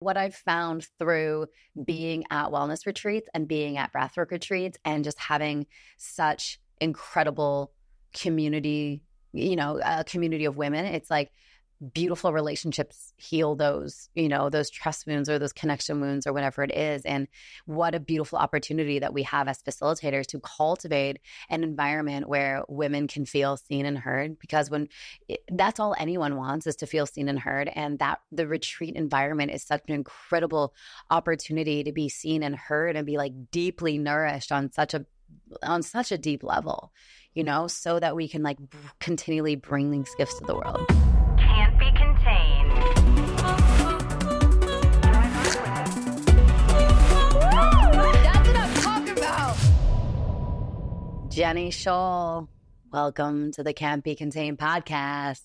What I've found through being at wellness retreats and being at breathwork retreats and just having such incredible community, a community of women, it's like beautiful relationships heal those, those trust wounds or those connection wounds or whatever it is. And what a beautiful opportunity that we have as facilitators to cultivate an environment where women can feel seen and heard, because that's all anyone wants is to feel seen and heard. And that the retreat environment is such an incredible opportunity to be seen and heard and be like deeply nourished on such a deep level, so that we can like continually bring these gifts to the world. Can't be contained. That's what I'm talking about. Jenny Scholl, welcome to the Can't Be Contained podcast.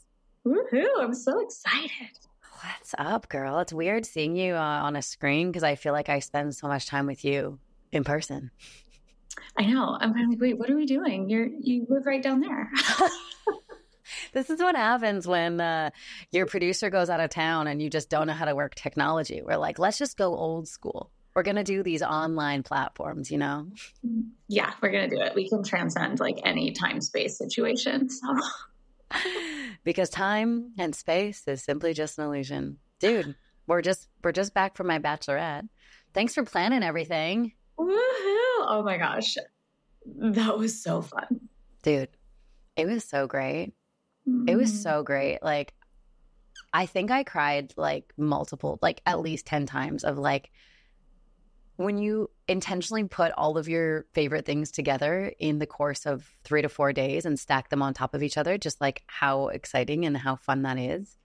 Woohoo! I'm so excited. What's up, girl? It's weird seeing you on a screen because I feel like I spend so much time with you in person. I know. I'm kind of like, wait, what are we doing? You live right down there. This is what happens when your producer goes out of town and you just don't know how to work technology. We're like, let's just go old school. We're going to do these online platforms, Yeah, we're going to do it. We can transcend like any time-space situation. So. Because time and space is simply just an illusion. Dude, we're just back from my bachelorette. Thanks for planning everything. Woohoo! Oh my gosh. That was so fun. Dude, it was so great. It was so great. Like, I think I cried like multiple, like at least 10 times of like, when you intentionally put all of your favorite things together in the course of 3 to 4 days and stack them on top of each other, just like how exciting and how fun that is.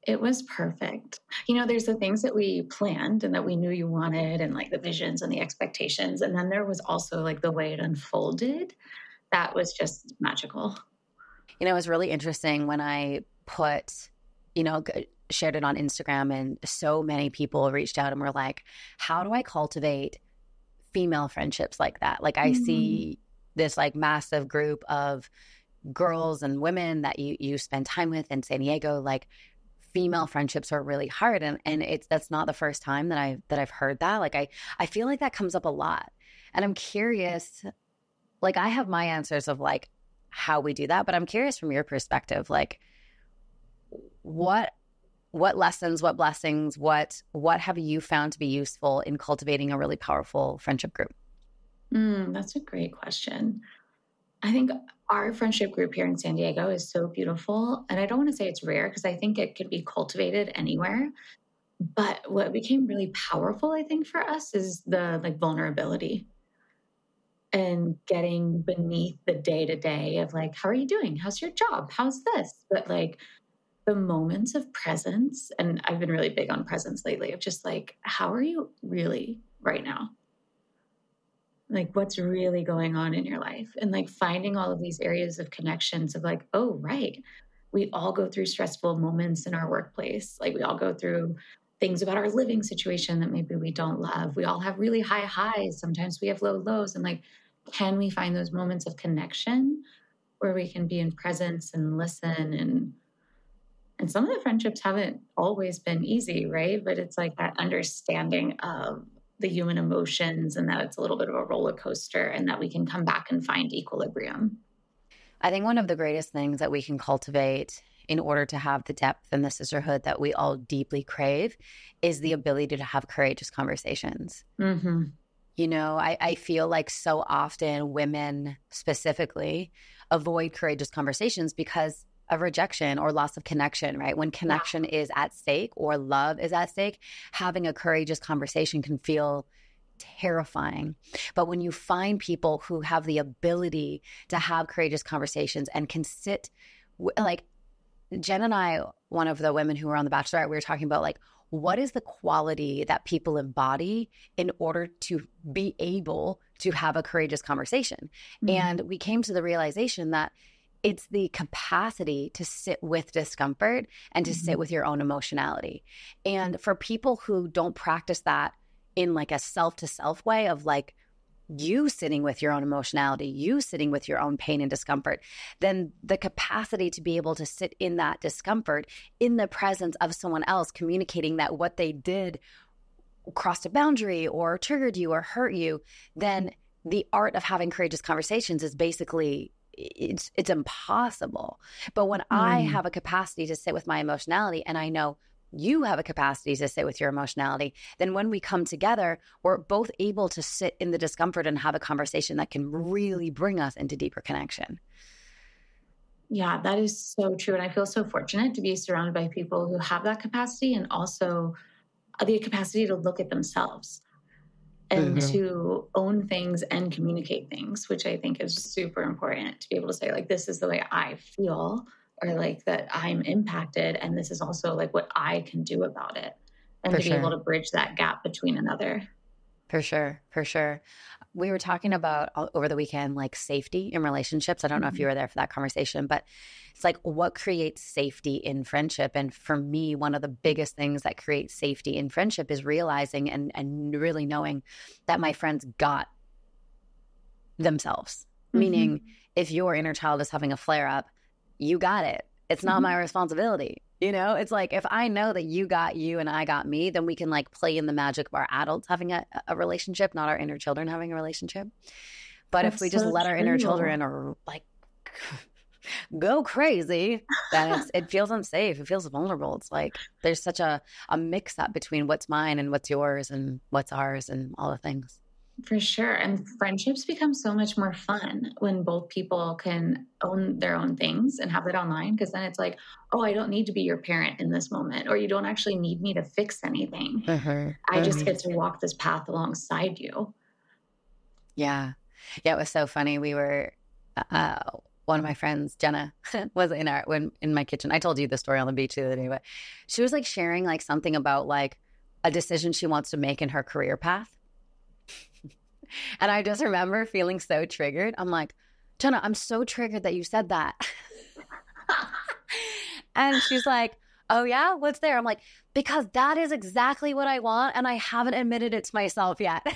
It was perfect. There's the things that we planned and that we knew you wanted and like the visions and the expectations. And then there was also like the way it unfolded. That was just magical. It was really interesting when I shared it on Instagram, and so many people reached out and were like, how do I cultivate female friendships like that? Like I see this like massive group of girls and women that you spend time with in San Diego, like female friendships are really hard. And that's not the first time that I've heard that. Like I feel like that comes up a lot. And I'm curious, like I have my answers of like how we do that, but I'm curious from your perspective, like what lessons, what blessings, what have you found to be useful in cultivating a really powerful friendship group? That's a great question. I think our friendship group here in San Diego is so beautiful. And I don't want to say it's rare because I think it could be cultivated anywhere. But what became really powerful, I think, for us is the like vulnerability and getting beneath the day-to-day of like, how are you doing? How's your job? How's this? But like the moments of presence, and I've been really big on presence lately, of just like, how are you really right now? Like what's really going on in your life? And like finding all of these areas of connections of like, oh, right. We all go through stressful moments in our workplace. Like we all go through things about our living situation that maybe we don't love. We all have really high highs. Sometimes we have low lows. And like, can we find those moments of connection where we can be in presence and listen? And some of the friendships haven't always been easy, right? But it's like that understanding of the human emotions and that it's a little bit of a roller coaster and that we can come back and find equilibrium. I think one of the greatest things that we can cultivate in order to have the depth and the sisterhood that we all deeply crave is the ability to have courageous conversations. Mm-hmm. I feel like so often women specifically avoid courageous conversations because of rejection or loss of connection, right? When connection is at stake or love is at stake, having a courageous conversation can feel terrifying. But when you find people who have the ability to have courageous conversations and can sit, like Jen and I, one of the women who were on The Bachelorette, we were talking about like, what is the quality that people embody in order to be able to have a courageous conversation? Mm-hmm. And we came to the realization that it's the capacity to sit with discomfort and to sit with your own emotionality. And for people who don't practice that in like a self-to-self way of like you sitting with your own emotionality, you sitting with your own pain and discomfort, then the capacity to be able to sit in that discomfort in the presence of someone else communicating that what they did crossed a boundary or triggered you or hurt you, then the art of having courageous conversations is basically it's impossible. But when I have a capacity to sit with my emotionality, and I know you have a capacity to sit with your emotionality, then when we come together, we're both able to sit in the discomfort and have a conversation that can really bring us into deeper connection. Yeah, that is so true. And I feel so fortunate to be surrounded by people who have that capacity and also the capacity to look at themselves and to own things and communicate things, which I think is super important to be able to say, like, this is the way I feel, or like that I'm impacted. And this is also like what I can do about it. And to be able to bridge that gap between another. For sure. For sure. We were talking about over the weekend, like safety in relationships. I don't know if you were there for that conversation, but it's like what creates safety in friendship. And for me, one of the biggest things that creates safety in friendship is realizing and really knowing that my friends got themselves. Meaning if your inner child is having a flare up, you got it. It's not my responsibility. You know, it's like if I know that you got you and I got me, then we can like play in the magic of our adults having a relationship, not our inner children having a relationship. But if we just let our inner children or like go crazy, then it feels unsafe. It feels vulnerable. It's like there's such a mix up between what's mine and what's yours and what's ours and all the things. For sure. And friendships become so much more fun when both people can own their own things and have it online. Because then it's like, oh, I don't need to be your parent in this moment, or you don't actually need me to fix anything. I just get to walk this path alongside you. Yeah. Yeah. It was so funny. We were, one of my friends, Jenna, was in my kitchen. I told you the story on the beach the other day, but she was like sharing like something about like a decision she wants to make in her career path. And I just remember feeling so triggered. I'm like, Jenna, I'm so triggered that you said that. And she's like, oh yeah, what's there? I'm like, because that is exactly what I want. And I haven't admitted it to myself yet.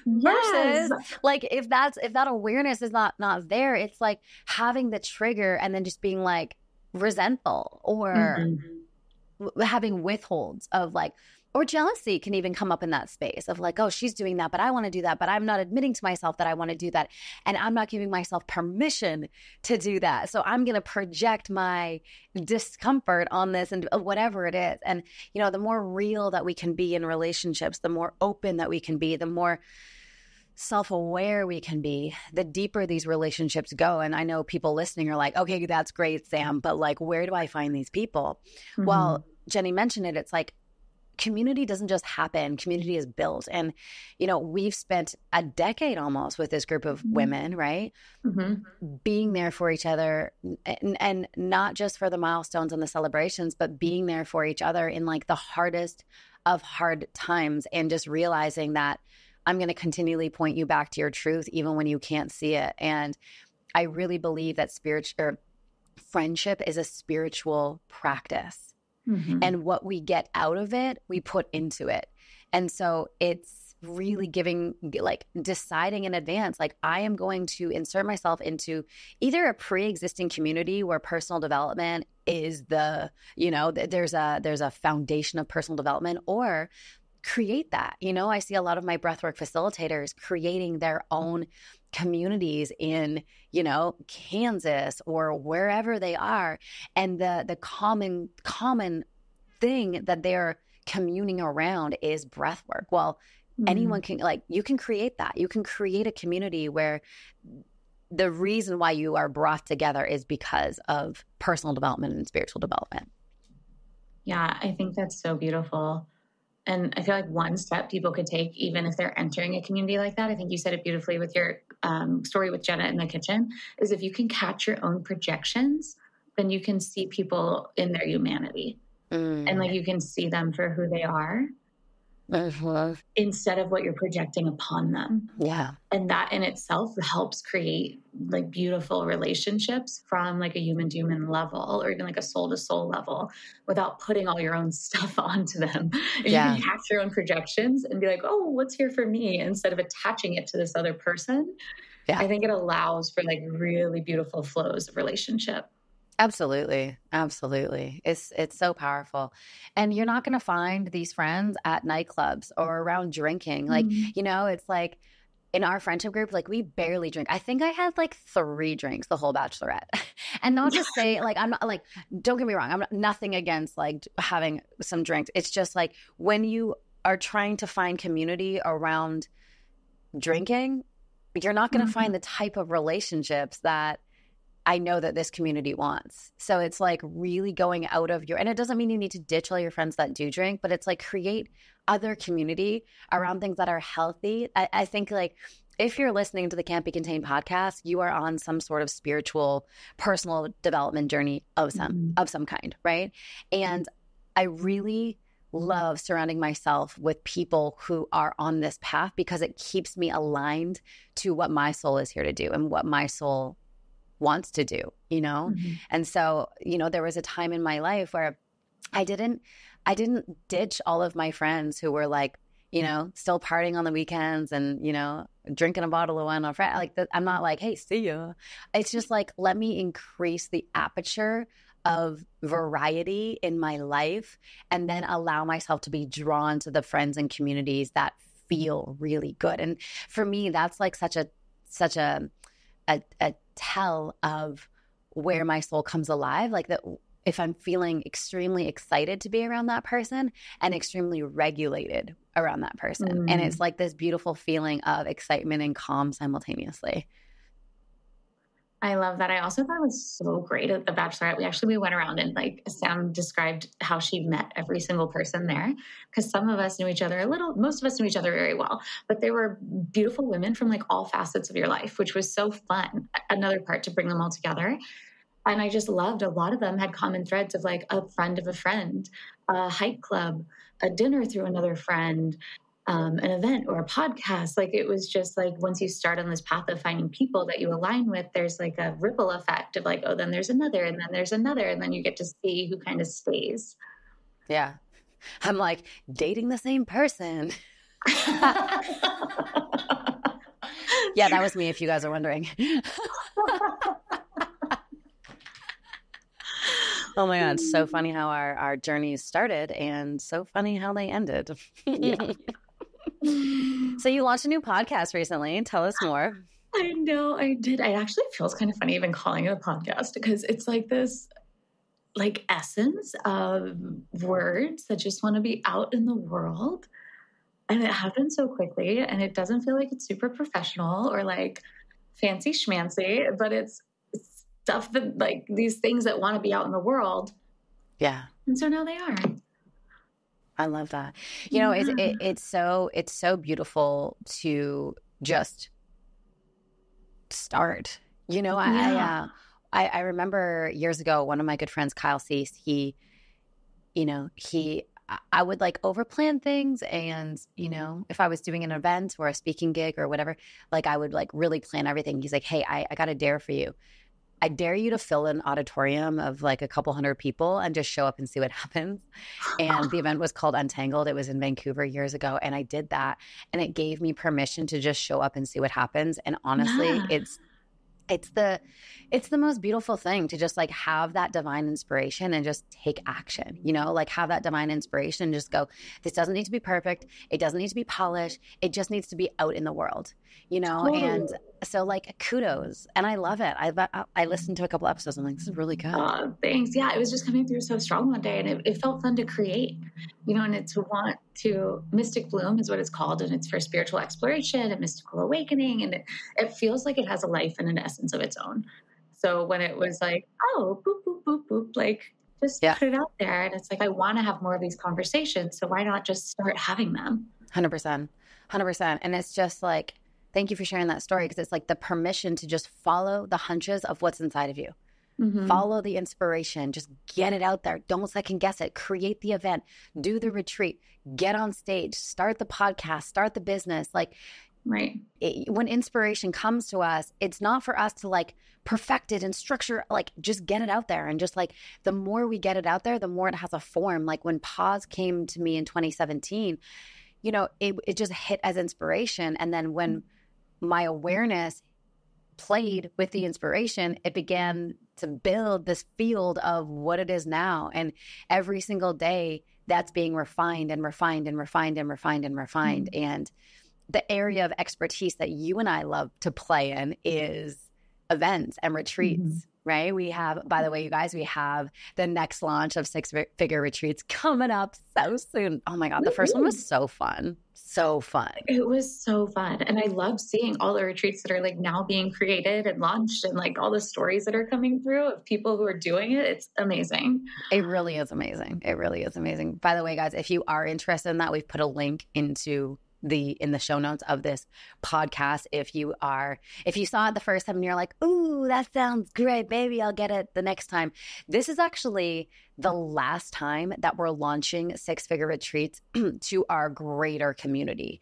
Versus like, if that awareness is not there, it's like having the trigger and then just being like resentful or having withholds of like, or jealousy can even come up in that space of like, oh, she's doing that, but I want to do that, but I'm not admitting to myself that I want to do that. And I'm not giving myself permission to do that. So I'm going to project my discomfort on this and whatever it is. And, you know, the more real that we can be in relationships, the more open that we can be, the more self-aware we can be, the deeper these relationships go. And I know people listening are like, okay, that's great, Sam, but like, where do I find these people? Well, Jenny mentioned it. It's like, community doesn't just happen. Community is built. And, you know, we've spent a decade almost with this group of women, right? Being there for each other and not just for the milestones and the celebrations, but being there for each other in like the hardest of hard times and just realizing that I'm going to continually point you back to your truth, even when you can't see it. And I really believe that friendship is a spiritual practice. And what we get out of it, we put into it. And so it's really deciding in advance, like I am going to insert myself into either a pre-existing community where personal development is there's a foundation of personal development, or create that. You know, I see a lot of my breathwork facilitators creating their own communities in, you know, Kansas or wherever they are. And the common thing that they're communing around is breath work. Well, anyone can, like, you can create that. You can create a community where the reason why you are brought together is because of personal development and spiritual development. Yeah, I think that's so beautiful. And I feel like one step people could take, even if they're entering a community like that, I think you said it beautifully with your story with Jenna in the kitchen, is if you can catch your own projections, then you can see people in their humanity. And like you can see them for who they are. instead of what you're projecting upon them. Yeah. And that in itself helps create like beautiful relationships from like a human to human level, or even like a soul to soul level, without putting all your own stuff onto them. You Yeah. can hack your own projections and be like, oh, what's here for me? Instead of attaching it to this other person. Yeah. I think it allows for like really beautiful flows of relationship. Absolutely. Absolutely. It's so powerful. And you're not going to find these friends at nightclubs or around drinking. Like, it's like in our friendship group, like we barely drink. I think I had like 3 drinks the whole bachelorette. And not to say like, I'm not like, don't get me wrong. Nothing against like having some drinks. It's just like when you are trying to find community around drinking, you're not going to find the type of relationships that I know that this community wants. So it's like really going out of and it doesn't mean you need to ditch all your friends that do drink, but it's like create other community around things that are healthy. I think like if you're listening to the Can't Be Contained podcast, you are on some sort of spiritual, personal development journey of some kind, right? And I really love surrounding myself with people who are on this path because it keeps me aligned to what my soul is here to do and what my soul wants to do, And so, there was a time in my life where I didn't ditch all of my friends who were like, still partying on the weekends and, drinking a bottle of wine on Friday. Like that, I'm not like, hey, see ya. It's just like, let me increase the aperture of variety in my life and then allow myself to be drawn to the friends and communities that feel really good. And for me, that's like such a tell of where my soul comes alive, like that if I'm feeling extremely excited to be around that person and extremely regulated around that person. And it's like this beautiful feeling of excitement and calm simultaneously. I love that. I also thought it was so great at the Bachelorette. We went around and like Sam described how she met every single person there. Because some of us knew each other most of us knew each other very well. But there were beautiful women from like all facets of your life, which was so fun. Another part to bring them all together. And I just loved a lot of them had common threads of like a friend of a friend, a hike club, a dinner through another friend, an event or a podcast. Like it was just like once you start on this path of finding people that you align with, there's like a ripple effect of like, oh, then there's another, and then there's another, and then you get to see who kind of stays. Yeah. I'm like dating the same person. Yeah, that was me if you guys are wondering. Oh my God. So funny how our journeys started and so funny how they ended. Yeah. So you launched a new podcast recently. Tell us more. I know I did. It actually feels kind of funny even calling it a podcast because it's like this like essence of words that just want to be out in the world. And it happens so quickly and it doesn't feel like it's super professional or like fancy schmancy, but it's stuff that like these things that want to be out in the world. Yeah. And so now they are. I love that. It's so beautiful to just start. I remember years ago, one of my good friends, Kyle Cease, I would like overplan things. And, if I was doing an event or a speaking gig or whatever, like I would like really plan everything. He's like, hey, I got a dare for you. I dare you to fill an auditorium of like a couple hundred people and just show up and see what happens. And the event was called Untangled. It was in Vancouver years ago. And I did that. And it gave me permission to just show up and see what happens. And honestly, it's the most beautiful thing to just like have that divine inspiration and just take action, like have that divine inspiration and just go, this doesn't need to be perfect. It doesn't need to be polished. It just needs to be out in the world, totally. And so like kudos. And I love it. I listened to a couple episodes. I'm like, this is really good. Thanks. Yeah. It was just coming through so strong one day and it felt fun to create, and it's Mystic Bloom is what it's called. And it's for spiritual exploration and mystical awakening. And it feels like it has a life and an essence of its own. So when it was like, oh, boop, boop, boop, boop, like just put it out there. And it's like, I want to have more of these conversations. So why not just start having them? 100%. And it's just like, thank you for sharing that story because it's like the permission to just follow the hunches of what's inside of you, Follow the inspiration. Just get it out there. Don't second guess it. Create the event. Do the retreat. Get on stage. Start the podcast. Start the business. Like, right. When inspiration comes to us, it's not for us to like perfect it and structure, like just get it out there. And just like the more we get it out there, the more it has a form. Like when Pause came to me in 2017, you know, it just hit as inspiration. And then when my awareness played with the inspiration, it began to build this field of what it is now. And every single day that's being refined and refined and refined and refined and refined. And the area of expertise that you and I love to play in is events and retreats, right? We have, by the way, you guys, we have the next launch of six-figure retreats coming up so soon. Oh my God, the first one was so fun. So fun. It was so fun. And I love seeing all the retreats that are like now being created and launched and like all the stories that are coming through of people who are doing it. It's amazing. It really is amazing. It really is amazing. By the way, guys, if you are interested in that, we've put a link in the show notes of this podcast. If you saw it the first time and you're like, ooh, that sounds great, maybe I'll get it the next time. This is actually the last time that we're launching six-figure retreats to our greater community.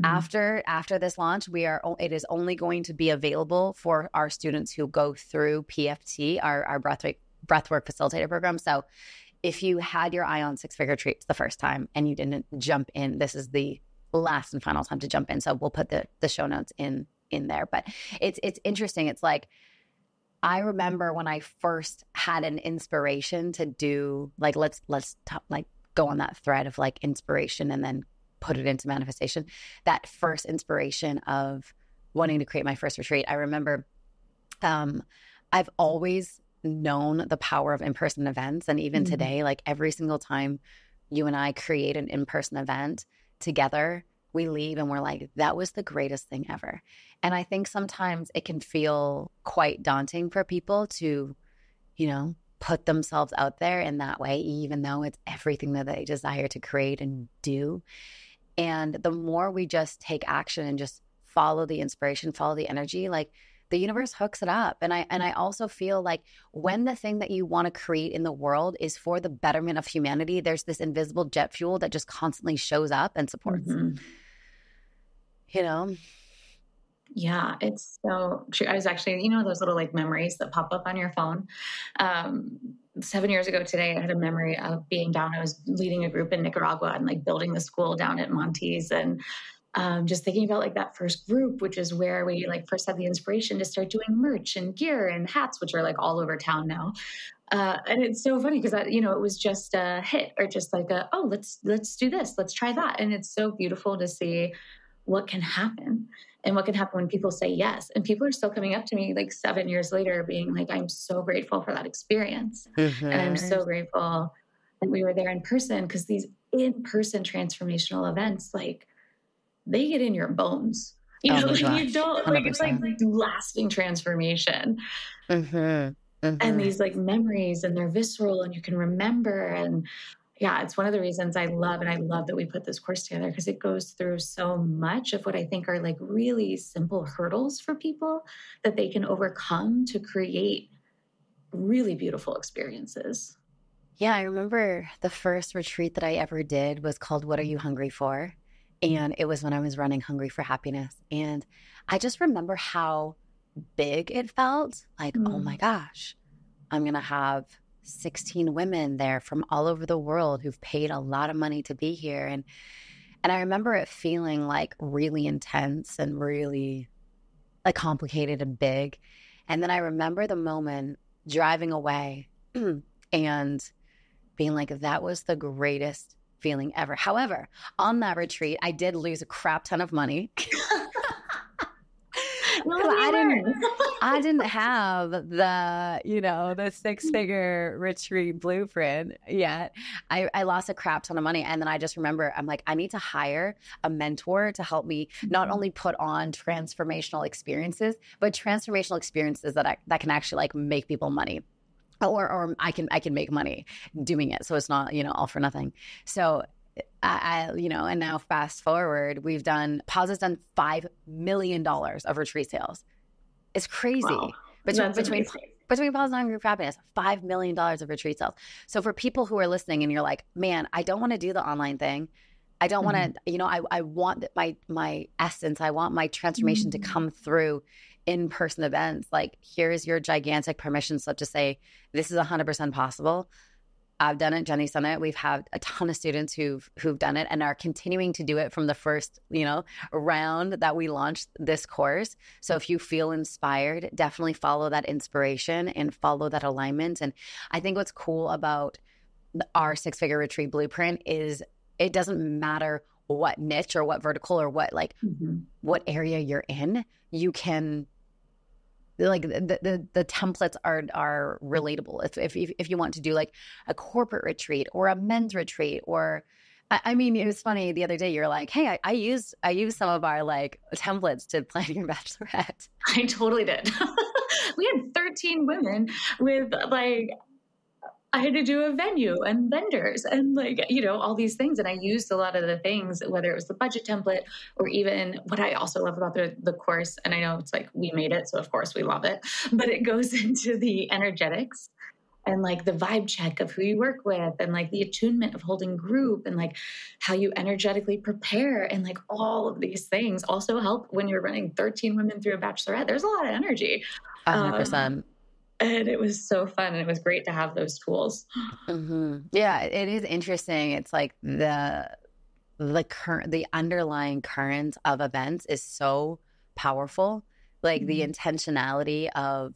After this launch, it is only going to be available for our students who go through PFT, our breathwork facilitator program. So if you had your eye on six-figure retreats the first time and you didn't jump in, this is the last and final time to jump in. So we'll put the show notes in there. But it's interesting. It's like, I remember when I first had an inspiration to do, like, let's go on that thread of like inspiration and then put it into manifestation. That first inspiration of wanting to create my first retreat. I remember I've always known the power of in-person events. And even today, like every single time you and I create an in-person event together, we leave and we're like, that was the greatest thing ever. And I think sometimes it can feel quite daunting for people to, you know, put themselves out there in that way, even though it's everything that they desire to create and do. And the more we just take action and just follow the inspiration, follow the energy, like the universe hooks it up. And I also feel like when the thing that you want to create in the world is for the betterment of humanity, there's this invisible jet fuel that just constantly shows up and supports. You know? Yeah, it's so true. I was actually, those little like memories that pop up on your phone. 7 years ago today, I had a memory of being down. I was leading a group in Nicaragua and like building the school down at Montes, and just thinking about like that first group, which is where we like first had the inspiration to start doing merch and gear and hats, which are like all over town now. And it's so funny because it was just a hit, or just like let's do this, let's try that. And it's so beautiful to see what can happen and what can happen when people say yes. And people are still coming up to me like 7 years later being like, I'm so grateful for that experience. And I'm so grateful that we were there in person, because these in-person transformational events, like, they get in your bones. You don't 100%. Like, it's like lasting transformation. And these like memories, and they're visceral and you can remember. And yeah, it's one of the reasons I love that we put this course together, because it goes through so much of what I think are like really simple hurdles for people that they can overcome to create really beautiful experiences. Yeah, I remember the first retreat that I ever did was called What Are You Hungry For? And it was when I was running Hungry for Happiness. And I just remember how big it felt. Like, oh my gosh, I'm going to have 16 women there from all over the world who've paid a lot of money to be here. And I remember it feeling like really intense and really like complicated and big. And then I remember the moment driving away and being like, that was the greatest feeling ever. However, on that retreat, I did lose a crap ton of money. I didn't have the six-figure retreat blueprint yet. I lost a crap ton of money. And then I just remember, I'm like, I need to hire a mentor to help me not only put on transformational experiences, but transformational experiences that can actually like make people money. Or I can make money doing it. So it's not, all for nothing. So and now fast forward, Pause has done $5 million of retreat sales. It's crazy. Wow. between pause and group happiness, $5 million of retreat sales. So for people who are listening and you're like, man, I don't want to do the online thing. I don't want to, you know, I want my essence. I want my transformation to come through in-person events. Like, here's your gigantic permission slip to say, this is 100% possible. I've done it. Jenny's done it. We've had a ton of students who've done it and are continuing to do it from the first, you know, round that we launched this course. So if you feel inspired, definitely follow that inspiration and follow that alignment. And I think what's cool about our 6-figure retreat blueprint is it doesn't matter what niche or what vertical or what what area you're in. You can, like, the templates are relatable. If you want to do like a corporate retreat or a men's retreat, or I mean, it was funny the other day. You're like, hey, I use some of our like templates to plan your bachelorette. I totally did. We had 13 women with like, I had to do a venue and vendors and like, you know, all these things. And I used a lot of the things, whether it was the budget template or even what I also love about the course. And I know it's like, we made it, so of course we love it, but it goes into the energetics and like the vibe check of who you work with and like the attunement of holding group and like how you energetically prepare. And like all of these things also help when you're running 13 women through a bachelorette. There's a lot of energy. 100%. And it was so fun. And it was great to have those tools. Yeah, it is interesting. It's like the underlying current of events is so powerful. Like the intentionality of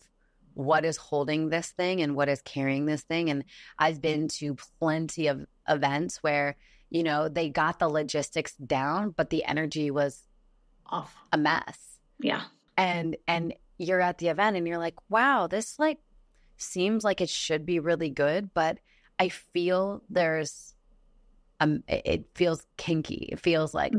what is holding this thing and what is carrying this thing. And I've been to plenty of events where, you know, they got the logistics down, but the energy was off, a mess. Yeah. And you're at the event and you're like, wow, this like seems like it should be really good, but I feel there's it feels kinky. It feels like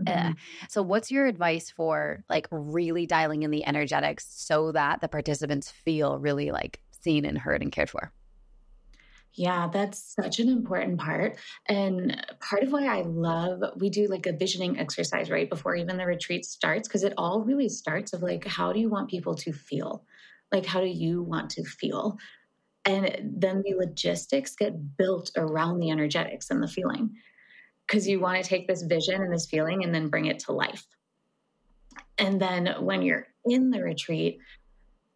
So what's your advice for like really dialing in the energetics so that the participants feel really like seen and heard and cared for? Yeah, that's such an important part. And part of why I love, we do like a visioning exercise right before even the retreat starts, because it all really starts of like, how do you want people to feel? Like, how do you want to feel? And then the logistics get built around the energetics and the feeling, because you want to take this vision and this feeling and then bring it to life. And then when you're in the retreat,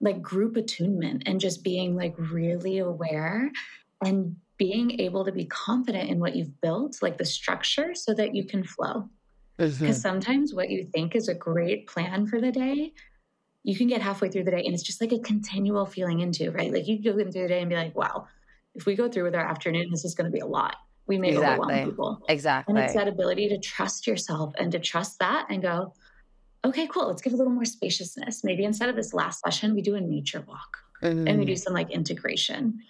like group attunement and just being like really aware and being able to be confident in what you've built, like the structure, so that you can flow. Because sometimes what you think is a great plan for the day, you can get halfway through the day and it's just like a continual feeling into, right? Like you go in through the day and be like, wow, if we go through with our afternoon, this is going to be a lot. We may overwhelm people. Exactly. And it's that ability to trust yourself and to trust that and go, okay, cool. Let's give a little more spaciousness. Maybe instead of this last session, we do a nature walk and we do some like integration.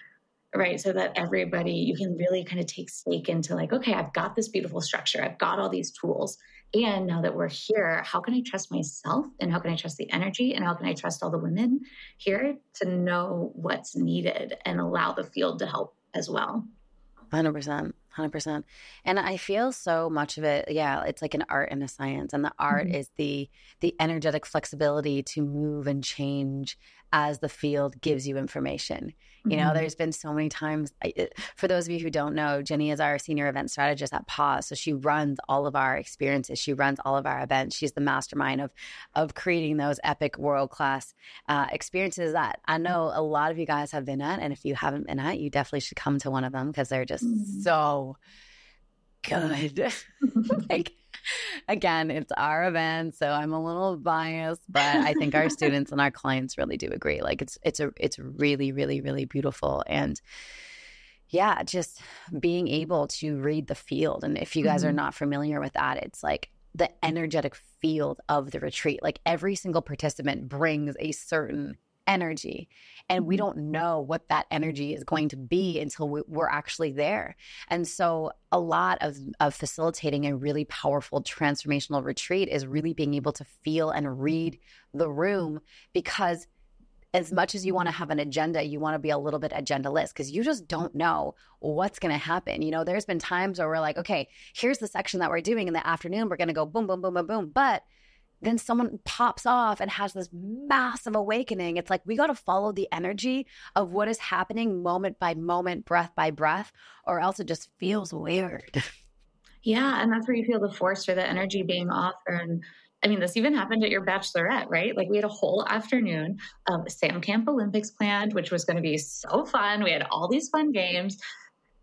Right. So that everybody, you can really kind of take stake into like, okay, I've got this beautiful structure. I've got all these tools. And now that we're here, how can I trust myself? And how can I trust the energy? And how can I trust all the women here to know what's needed and allow the field to help as well? 100%. 100%. And I feel so much of it. Yeah. It's like an art and a science. And the art is the energetic flexibility to move and change as the field gives you information. You know, there's been so many times, for those of you who don't know, Jenny is our senior event strategist at Pause. So she runs all of our experiences. She runs all of our events. She's the mastermind of creating those epic world-class experiences that I know a lot of you guys have been at. And if you haven't been at, you definitely should come to one of them because they're just so good. Like, again, it's our event, so I'm a little biased, but I think our students and our clients really do agree. Like it's really, really, really beautiful. And yeah, just being able to read the field. And if you guys are not familiar with that, it's like the energetic field of the retreat. Like every single participant brings a certain energy, and we don't know what that energy is going to be until we're actually there. And so a lot of facilitating a really powerful transformational retreat is really being able to feel and read the room, because as much as you want to have an agenda, you want to be a little bit agendaless, because you just don't know what's going to happen. You know, there's been times where we're like, okay, here's the section that we're doing in the afternoon. We're going to go boom, boom, boom, boom, boom. But then someone pops off and has this massive awakening. It's like, we got to follow the energy of what is happening moment by moment, breath by breath, or else it just feels weird. Yeah. And that's where you feel the force or the energy being off. And I mean, this even happened at your bachelorette, right? Like we had a whole afternoon of Sam Camp Olympics planned, which was going to be so fun. We had all these fun games.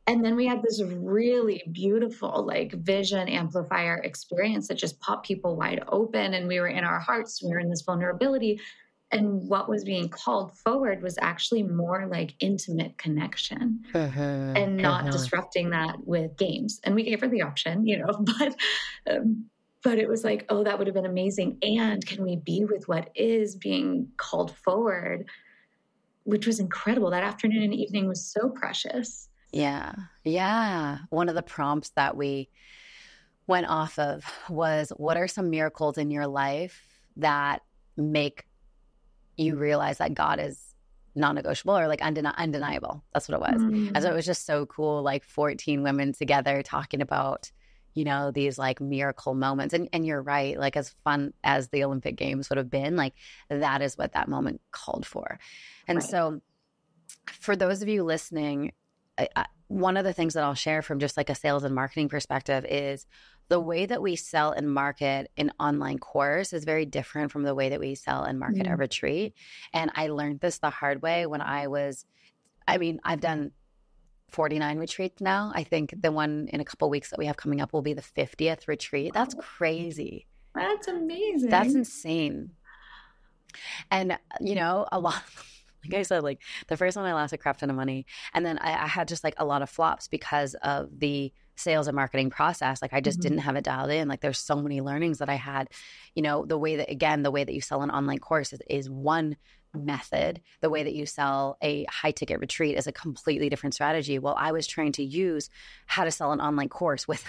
And then we had this really beautiful, like vision amplifier experience that just popped people wide open. And we were in our hearts, we were in this vulnerability. And what was being called forward was actually more like intimate connection and not disrupting that with games. And we gave her the option, but it was like, oh, that would have been amazing. And can we be with what is being called forward, which was incredible. That afternoon and evening was so precious. Yeah. Yeah. One of the prompts that we went off of was, what are some miracles in your life that make you realize that God is non-negotiable or like undeniable? That's what it was. And so it was just so cool, like 14 women together talking about, these like miracle moments. And you're right, like as fun as the Olympic Games would have been, like that is what that moment called for. And so for those of you listening, one of the things that I'll share from just like a sales and marketing perspective is the way that we sell and market an online course is very different from the way that we sell and market a retreat. And I learned this the hard way when I've done 49 retreats now. I think the one in a couple of weeks that we have coming up will be the 50th retreat. That's crazy. That's amazing. That's insane. And, a lot like I said, like the first one I lost a crap ton of money. And then I had just like a lot of flops because of the sales and marketing process. Like I just didn't have it dialed in. Like there's so many learnings that I had, the way that you sell an online course is one method. The way that you sell a high ticket retreat is a completely different strategy. Well, I was trying to use how to sell an online course with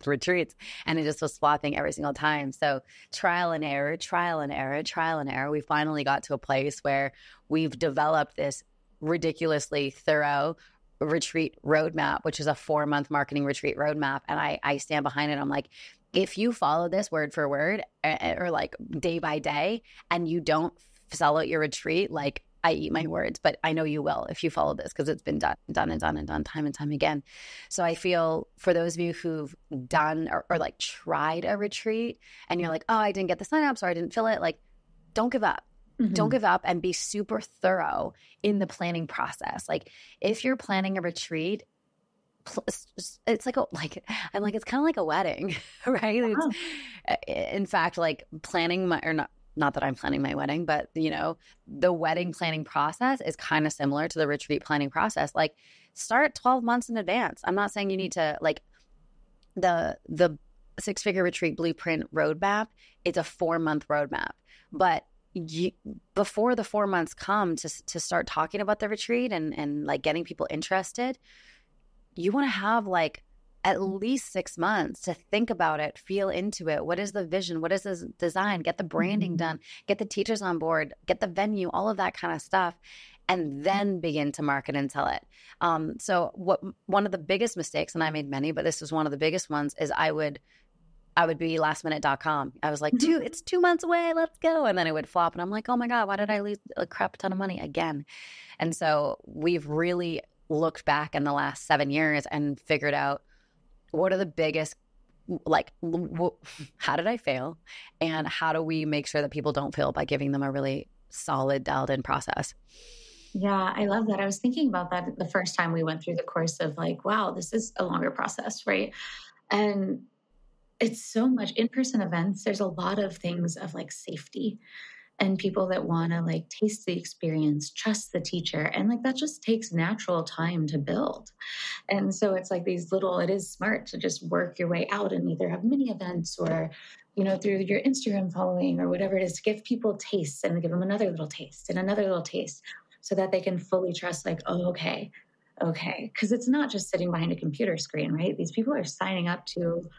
retreats, and it just was flopping every single time. So trial and error. We finally got to a place where we've developed this ridiculously thorough retreat roadmap, which is a 4-month marketing retreat roadmap. And I stand behind it. I'm like, if you follow this word for word or like day by day and you don't sell out your retreat, like I eat my words, but I know you will if you follow this, because it's been done time and time again. So I feel for those of you who've done or like tried a retreat and you're like, oh, I didn't get the signups or I didn't fill it, like don't give up. Don't give up and be super thorough in the planning process. Like if you're planning a retreat, it's like it's kind of like a wedding, right? Wow. In fact, like planning not that I'm planning my wedding, but the wedding planning process is kind of similar to the retreat planning process. Like start 12 months in advance. I'm not saying you need to like the 6-figure retreat blueprint roadmap. It's a 4-month roadmap, but before the 4 months come to start talking about the retreat and like getting people interested, you want to have like at least 6 months to think about it, feel into it. What is the vision? What is the design? Get the branding done, get the teachers on board, get the venue, all of that kind of stuff, and then begin to market and sell it. So one of the biggest mistakes, and I made many, but this was one of the biggest ones, is I would be lastminute.com. I was like, it's 2 months away, let's go. And then it would flop. And I'm like, oh my God, why did I lose a crap ton of money again? And so we've really looked back in the last 7 years and figured out what are the biggest, like, how did I fail? And how do we make sure that people don't fail by giving them a really solid, dialed in process? Yeah, I love that. I was thinking about that the first time we went through the course of like, wow, this is a longer process, right? And it's so much in-person events. There's a lot of things of like safety and people that want to like taste the experience, trust the teacher. And like that just takes natural time to build. And so it's like it is smart to just work your way out and either have mini events or, through your Instagram following or whatever it is, to give people tastes and give them another little taste and another little taste so that they can fully trust like, oh, okay. Because it's not just sitting behind a computer screen, right? These people are signing up to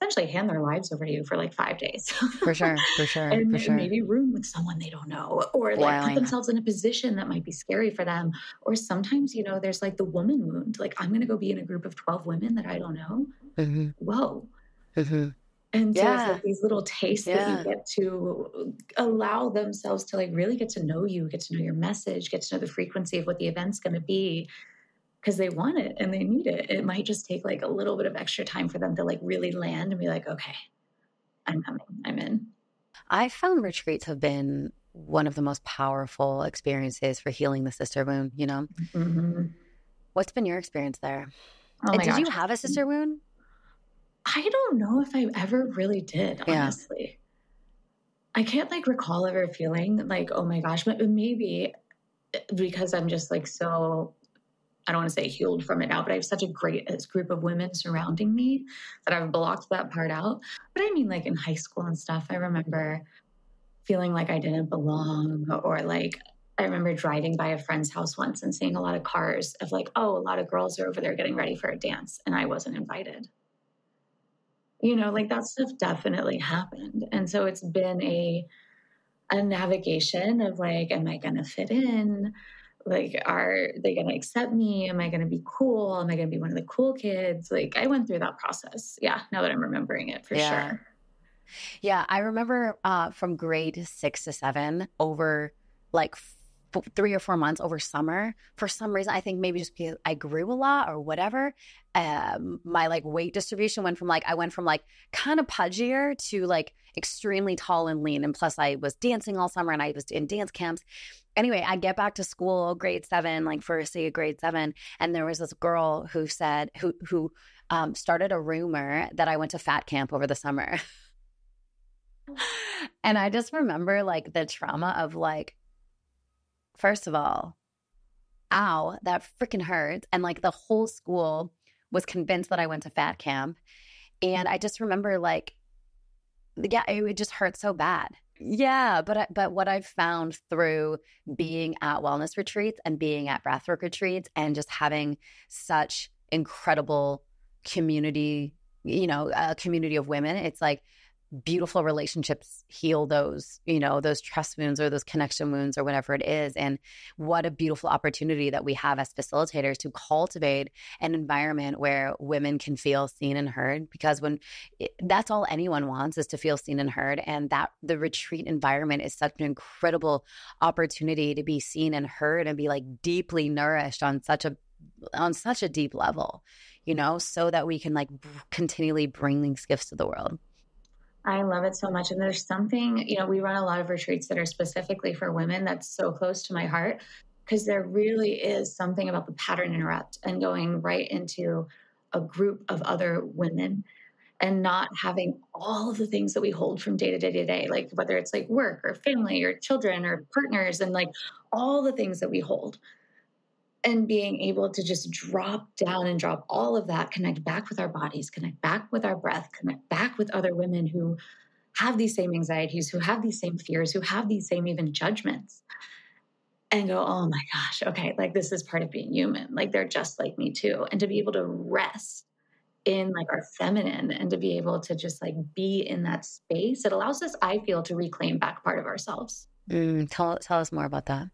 essentially hand their lives over to you for like 5 days. For sure. And maybe room with someone they don't know, or like put themselves in a position that might be scary for them. Or sometimes, there's like the woman wound. Like I'm going to go be in a group of 12 women that I don't know. Whoa. And so it's like Yeah. these little tastes that you Yeah. get to allow themselves to like really get to know you, get to know your message, get to know the frequency of what the event's going to be because they want it and they need it. It might just take like a little bit of extra time for them to like really land and be like, okay, I'm coming, I'm in. I found retreats have been one of the most powerful experiences for healing the sister wound, you know? Mhm. What's been your experience there? Oh And my did gosh. you have a sister wound? I don't know if I ever really did, Yeah. honestly. I can't like recall ever feeling like, oh my gosh, but maybe because I'm just like so, I don't want to say healed from it now, but I have such a great group of women surrounding me that I've blocked that part out. But I mean, like in high school and stuff, I remember feeling like I didn't belong, or like I remember driving by a friend's house once and seeing a lot of cars of like, oh, a lot of girls are over there getting ready for a dance and I wasn't invited. You know, like that stuff definitely happened. And so it's been a navigation of like, am I going to fit in? Like, are they going to accept me? Am I going to be cool? Am I going to be one of the cool kids? Like, I went through that process. Yeah, now that I'm remembering it for Yeah. sure. Yeah. I remember from grade 6 to 7 over like 3 or 4 months over summer. For some reason, I think maybe just because I grew a lot or whatever, my like weight distribution went from like, I went from like kind of pudgier to like extremely tall and lean. And plus I was dancing all summer and I was in dance camps. Anyway, I get back to school, grade 7, like first day of grade 7. And there was this girl who said, who started a rumor that I went to fat camp over the summer. And I just remember like the trauma of like, first of all, ow, that freaking hurts. And like the whole school was convinced that I went to fat camp. And I just remember like, yeah, it would just hurt so bad. Yeah, but what I've found through being at wellness retreats and being at breathwork retreats and just having such incredible community, you know, a community of women, it's like beautiful relationships heal those, you know, those trust wounds or those connection wounds or whatever it is. And what a beautiful opportunity that we have as facilitators to cultivate an environment where women can feel seen and heard, because that's all anyone wants is to feel seen and heard. And that the retreat environment is such an incredible opportunity to be seen and heard and be like deeply nourished on such a deep level, you know, so that we can like continually bring these gifts to the world. I love it so much. And there's something, you know, we run a lot of retreats that are specifically for women that's so close to my heart because there really is something about the pattern interrupt and going right into a group of other women and not having all of the things that we hold from day to day to day, like whether it's like work or family or children or partners and like all the things that we hold. And being able to just drop down and drop all of that, connect back with our bodies, connect back with our breath, connect back with other women who have these same anxieties, who have these same fears, who have these same even judgments, and go, oh my gosh, okay, like this is part of being human. Like they're just like me too. And to be able to rest in like our feminine and to be able to just like be in that space, it allows us, I feel, to reclaim back part of ourselves. Tell us more about that.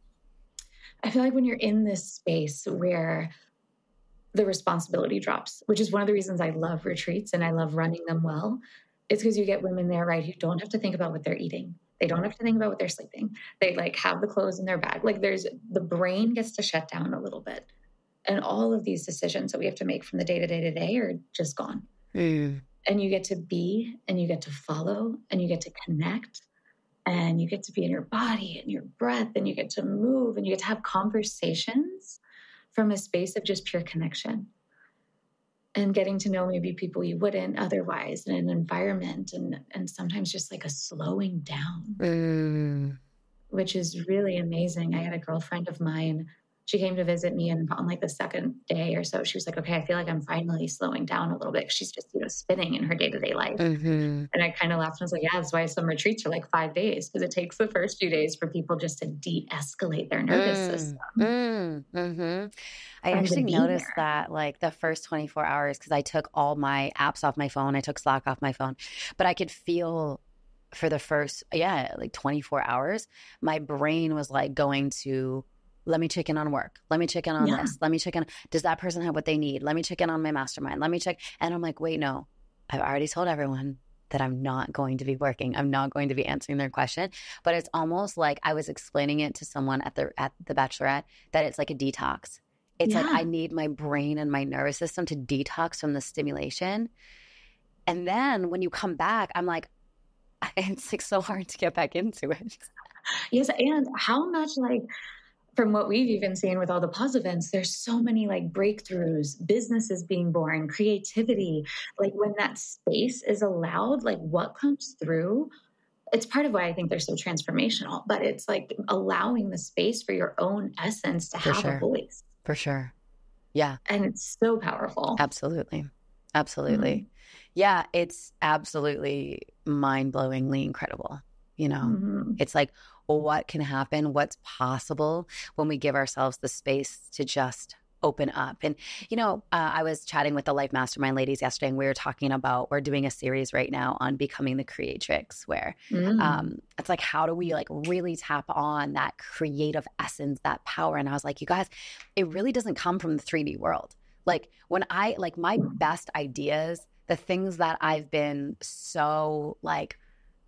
I feel like when you're in this space where the responsibility drops, which is one of the reasons I love retreats and I love running them well, it's because you get women there, right, who don't have to think about what they're eating. They don't have to think about what they're sleeping. They like have the clothes in their bag. Like the brain gets to shut down a little bit. And all of these decisions that we have to make from the day to day to day are just gone. And you get to be and you get to follow and you get to connect. And you get to be in your body and your breath and you get to move and you get to have conversations from a space of just pure connection and getting to know maybe people you wouldn't otherwise in an environment and sometimes just like a slowing down, which is really amazing. I had a girlfriend of mine. She came to visit me and on like the second day or so, she was like, okay, I feel like I'm finally slowing down a little bit. She's just, you know, spinning in her day-to-day life. And I kind of laughed and was like, yeah, that's why some retreats are like 5 days because it takes the first few days for people just to de-escalate their nervous system. I actually noticed that like the first 24 hours, because I took all my apps off my phone. I took Slack off my phone, but I could feel for the first, like 24 hours, my brain was like going to, let me check in on work. Let me check in on this. Let me check in. Does that person have what they need? Let me check in on my mastermind. Let me check. And I'm like, wait, no, I've already told everyone that I'm not going to be working. I'm not going to be answering their question. But it's almost like I was explaining it to someone at the Bachelorette that it's like a detox. It's like I need my brain and my nervous system to detox from the stimulation. And then when you come back, I'm like, it's like so hard to get back into it. Yes. And how much like from what we've even seen with all the pause events, there's so many like breakthroughs, businesses being born, creativity. Like when that space is allowed, like what comes through, it's part of why I think they're so transformational, but it's like allowing the space for your own essence to have a voice. For sure. Yeah. And it's so powerful. Absolutely. Absolutely. Yeah. It's absolutely mind-blowingly incredible. You know, it's like, what can happen? What's possible when we give ourselves the space to just open up? And, you know, I was chatting with the Life Mastermind ladies yesterday, and we were talking about, we're doing a series right now on becoming the creatrix, where it's like, how do we like really tap on that creative essence, that power? And I was like, you guys, it really doesn't come from the 3D world. Like when I, like my best ideas, the things that I've been so like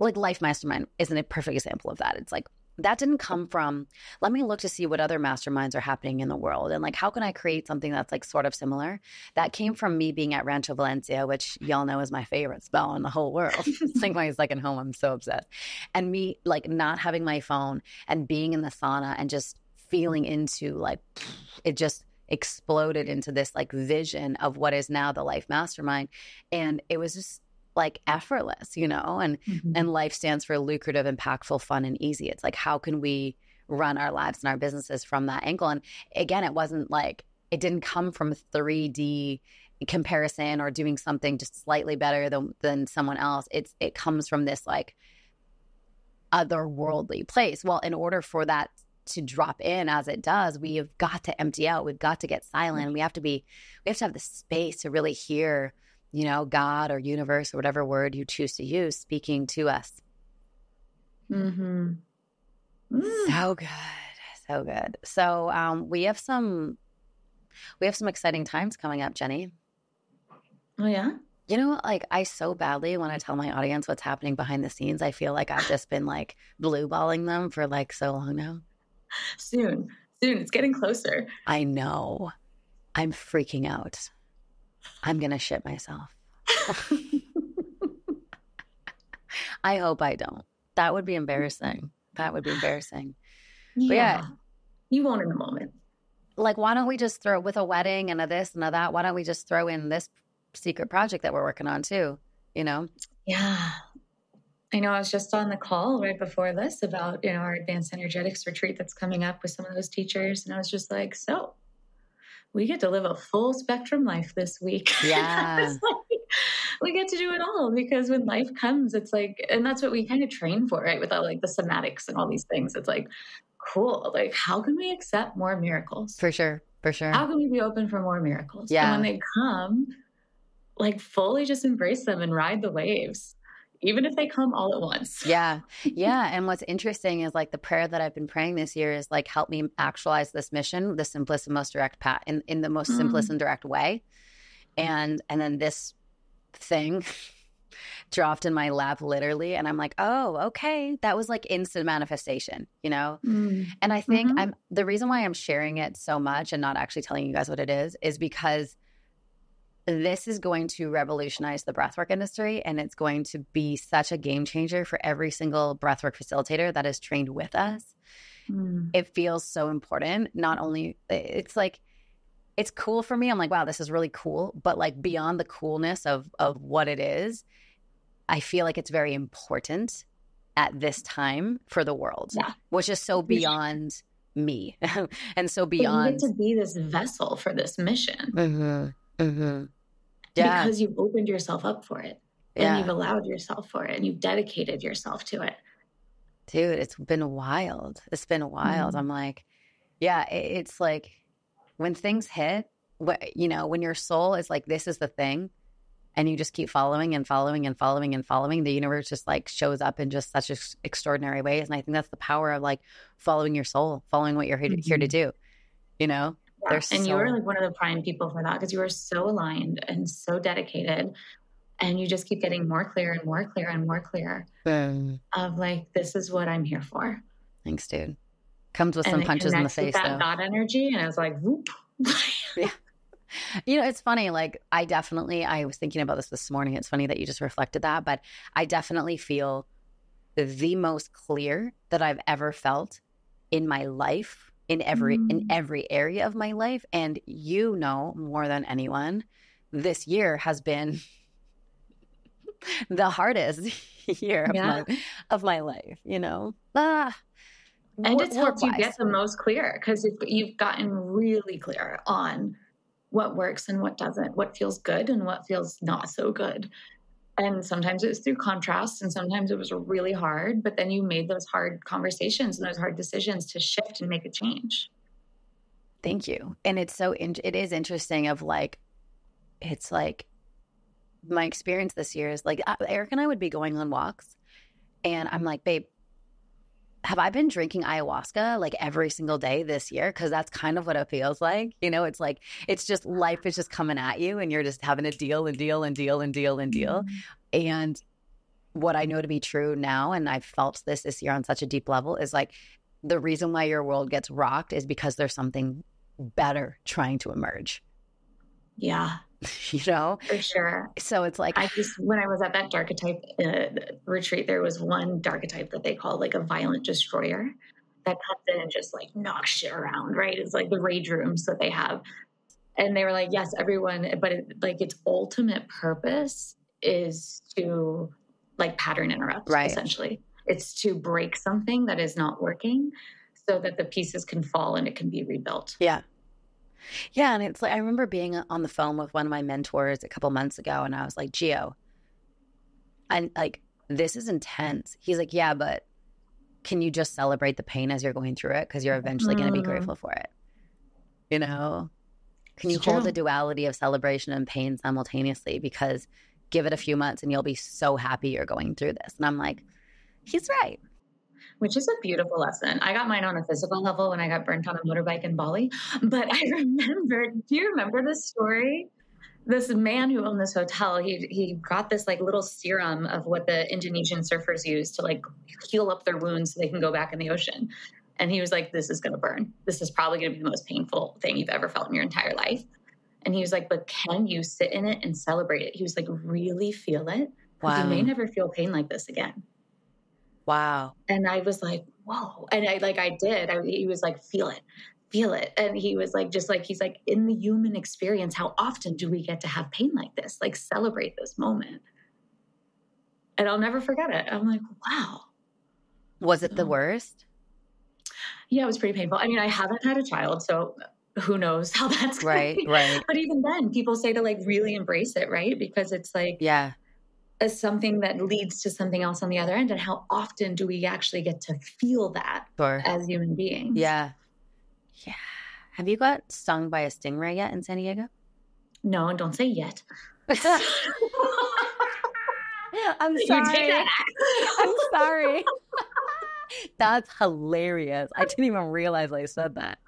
Life Mastermind isn't a perfect example of that. It's like, that didn't come from, let me look to see what other masterminds are happening in the world. And like, how can I create something that's like sort of similar? That came from me being at Rancho Valencia, which y'all know is my favorite spell in the whole world. It's like my second home. I'm so obsessed. And me like not having my phone and being in the sauna and just feeling into like, it just exploded into this like vision of what is now the Life Mastermind. And it was just like effortless, you know, and life stands for lucrative, impactful, fun, and easy. It's like, how can we run our lives and our businesses from that angle? And again, it wasn't like, it didn't come from 3D comparison or doing something just slightly better than someone else. It comes from this like otherworldly place. Well, in order for that to drop in as it does, we have got to empty out. We've got to get silent. We have to have the space to really hear, you know, God or universe or whatever word you choose to use speaking to us. So good. So good. So we have some exciting times coming up, Jenny. Oh yeah? You know, like I so badly want to tell my audience what's happening behind the scenes. I feel like I've just been like blue balling them for like so long now. Soon. It's getting closer. I know. I'm freaking out. I'm going to shit myself. I hope I don't. That would be embarrassing. Yeah. You won't in a moment. Like, why don't we just throw with a wedding and a this and a that? Why don't we just throw in this secret project that we're working on too? You know? Yeah. I know I was just on the call right before this about, you know, our advanced energetics retreat that's coming up with some of those teachers. And I was just like, so we get to live a full spectrum life this week. Yeah. Like, we get to do it all because when life comes, it's like, and that's what we kind of train for, right? With all like the somatics and all these things. It's like, cool. Like, how can we accept more miracles? For sure. How can we be open for more miracles? Yeah. And when they come, like fully just embrace them and ride the waves, even if they come all at once. Yeah. Yeah. And what's interesting is like the prayer that I've been praying this year is like, help me actualize this mission, the simplest and most direct path in the most simplest and direct way. And then this thing dropped in my lap literally. And I'm like, oh, okay. That was like instant manifestation, you know? And I think the reason why I'm sharing it so much and not actually telling you guys what it is because this is going to revolutionize the breathwork industry, and it's going to be such a game changer for every single breathwork facilitator that is trained with us. It feels so important. Not only, it's like, it's cool for me. I'm like, wow, this is really cool. But like beyond the coolness of what it is, I feel like it's very important at this time for the world, which is so beyond me and so beyond. You get to be this vessel for this mission. Yeah. Because you've opened yourself up for it. And you've allowed yourself for it. And you've dedicated yourself to it. Dude, it's been wild. I'm like, it's like when things hit, you know, when your soul is like, this is the thing, and you just keep following and following and following and following, the universe just like shows up in just such extraordinary ways. And I think that's the power of like following your soul, following what you're here to do, you know? Yeah. And you were like one of the prime people for that because you were so aligned and so dedicated. And you just keep getting more clear and more clear and more clear of like, this is what I'm here for. Thanks, dude. Comes with And some it punches in the connects with face, that though. God energy. And I was like, whoop. Yeah. It's funny. Like, I was thinking about this morning. It's funny that you just reflected that, but I definitely feel the most clear that I've ever felt in my life, in every area of my life. And more than anyone, this year has been the hardest year of my life, And it's helped you work-wise. get the most clear because you've gotten really clear on what works and what doesn't, what feels good and what feels not so good. And sometimes it was through contrast and sometimes it was really hard, but then you made those hard conversations and those hard decisions to shift and make a change. Thank you. And it is interesting of like, it's like my experience this year is like, Eric and I would be going on walks and I'm like, babe, have I been drinking ayahuasca like every single day this year? Because that's kind of what it feels like. It's like, it's just life is just coming at you and you're just having to deal and deal and deal and deal and deal. And what I know to be true now, and I've felt this year on such a deep level, is like the reason why your world gets rocked is because there's something better trying to emerge. Yeah. For sure. So it's like, when I was at that Darketype retreat, there was one Darketype that they call like a violent destroyer that comes in and just like knocks shit around, right? It's like the rage rooms that they have. And they were like, yes, everyone, but its ultimate purpose is to like pattern interrupt, essentially. It's to break something that is not working so that the pieces can fall and it can be rebuilt. Yeah. Yeah. And it's like, I remember being on the phone with one of my mentors a couple months ago and I was like, Gio, and like, this is intense. He's like, yeah, but can you just celebrate the pain as you're going through it? Because you're eventually going to be grateful for it. Can you hold the duality of celebration and pain simultaneously? Because give it a few months and you'll be so happy you're going through this. And I'm like, he's right. Which is a beautiful lesson. I got mine on a physical level when I got burnt on a motorbike in Bali. But I remember, do you remember this story? This man who owned this hotel, he got this like little serum of what the Indonesian surfers use to like heal up their wounds so they can go back in the ocean. And he was like, this is going to burn. This is probably going to be the most painful thing you've ever felt in your entire life. And he was like, but can you sit in it and celebrate it? He was like, really feel it? Wow. You may never feel pain like this again. Wow. And I was like, whoa. And I did. He was like, feel it. And he was like, he's like, in the human experience, how often do we get to have pain like this? Like, celebrate this moment. And I'll never forget it. I'm like, wow. Was it the worst? Yeah, it was pretty painful. I mean, I haven't had a child, so who knows how that's going. Right. But even then, people say to like really embrace it, right? Because it's like, as something that leads to something else on the other end. And how often do we actually get to feel that as human beings? Yeah. Have you got stung by a stingray yet in San Diego? No, and don't say yet. I'm sorry. I'm sorry. That's hilarious. I didn't even realize I said that.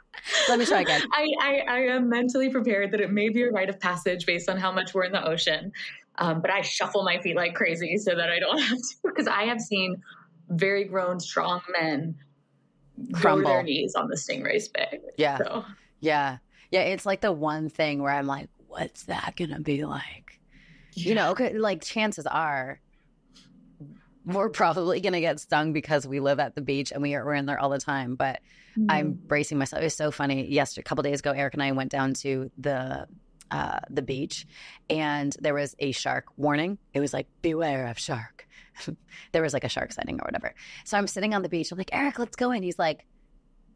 Let me try again. I am mentally prepared that it may be a rite of passage based on how much we're in the ocean. But I shuffle my feet like crazy so that I don't have to, because I have seen very grown, strong men crumble their knees on the stingray spit. Yeah. So. Yeah. It's like the one thing where I'm like, what's that going to be like? Like chances are we're probably going to get stung because we live at the beach and we're in there all the time. But I'm bracing myself. It was so funny. A couple days ago, Eric and I went down to the beach and there was a shark warning. It was like, beware of shark. There was like a shark sighting or whatever. So I'm sitting on the beach. I'm like, Eric, let's go in. He's like,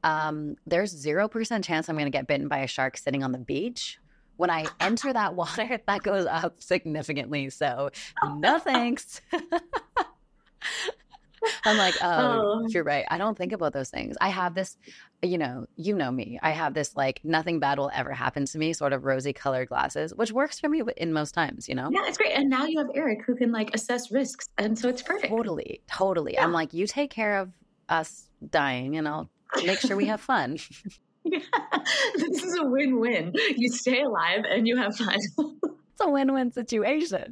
there's 0% chance I'm going to get bitten by a shark sitting on the beach. When I enter that water, that goes up significantly. So no thanks. I'm like, oh, you're right. I don't think about those things. I have this, you know me. I have this like nothing bad will ever happen to me sort of rosy colored glasses, which works for me in most times, Yeah, it's great. And now you have Eric who can like assess risks. And so it's perfect. Totally. Yeah. I'm like, you take care of us dying and I'll make sure we have fun. Yeah. This is a win-win. You stay alive and you have fun. It's a win-win situation.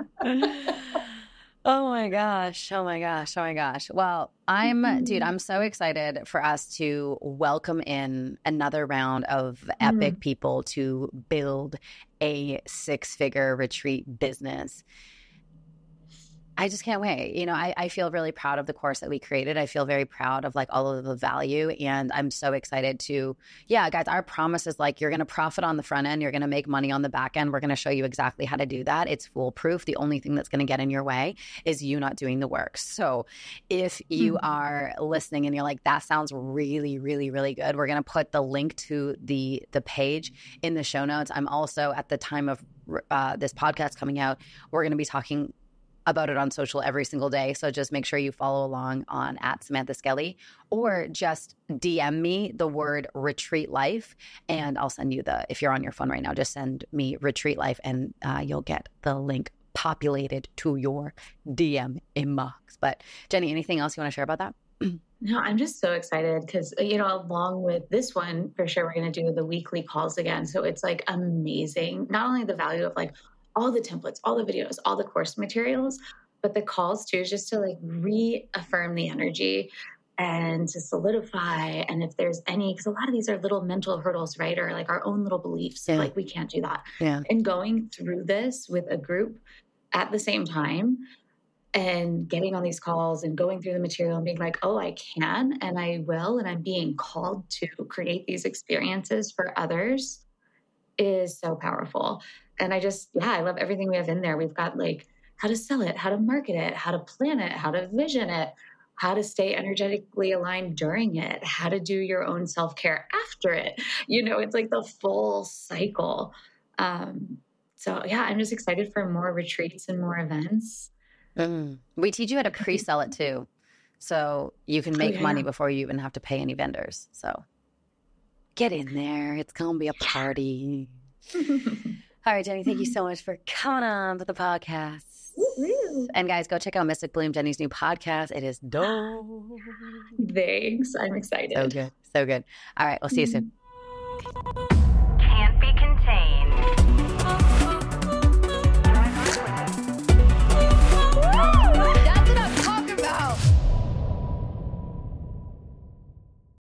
Oh my gosh. Oh my gosh. Oh my gosh. Well, I'm so excited for us to welcome in another round of epic people to build a 6-figure retreat business. I just can't wait. You know, I feel really proud of the course that we created. I feel very proud of like all of the value. And I'm so excited to, guys, our promise is like, you're going to profit on the front end. You're going to make money on the back end. We're going to show you exactly how to do that. It's foolproof. The only thing that's going to get in your way is you not doing the work. So if you are listening and you're like, that sounds really, really, really good, we're going to put the link to the page in the show notes. I'm also, at the time of this podcast coming out, we're going to be talking about it on social every single day. So just make sure you follow along on @Samantha Skelly, or just DM me the word retreat life, and I'll send you if you're on your phone right now, just send me retreat life, and you'll get the link populated to your DM inbox. But Jenny, anything else you want to share about that? No, I'm just so excited because, along with this one, for sure, we're going to do the weekly calls again. So it's like amazing. Not only the value of like all the templates, all the videos, all the course materials, but the calls too, just to like reaffirm the energy and to solidify. And if there's any, because a lot of these are little mental hurdles, right? Or like our own little beliefs, like we can't do that. Yeah. And going through this with a group at the same time and getting on these calls and going through the material and being like, oh, I can and I will, and I'm being called to create these experiences for others is so powerful. And I love everything we have in there. We've got like how to sell it, how to market it, how to plan it, how to vision it, how to stay energetically aligned during it, how to do your own self-care after it. It's like the full cycle. I'm just excited for more retreats and more events. We teach you how to pre-sell it too. So you can make money before you even have to pay any vendors. So get in there. It's going to be a party. All right, Jenny, thank you so much for coming on to the podcast. Woo-hoo. And guys, go check out Mystic Bloom, Jenny's new podcast. It is dope. Thanks. I'm excited. So good. So good. All right, we'll see you soon.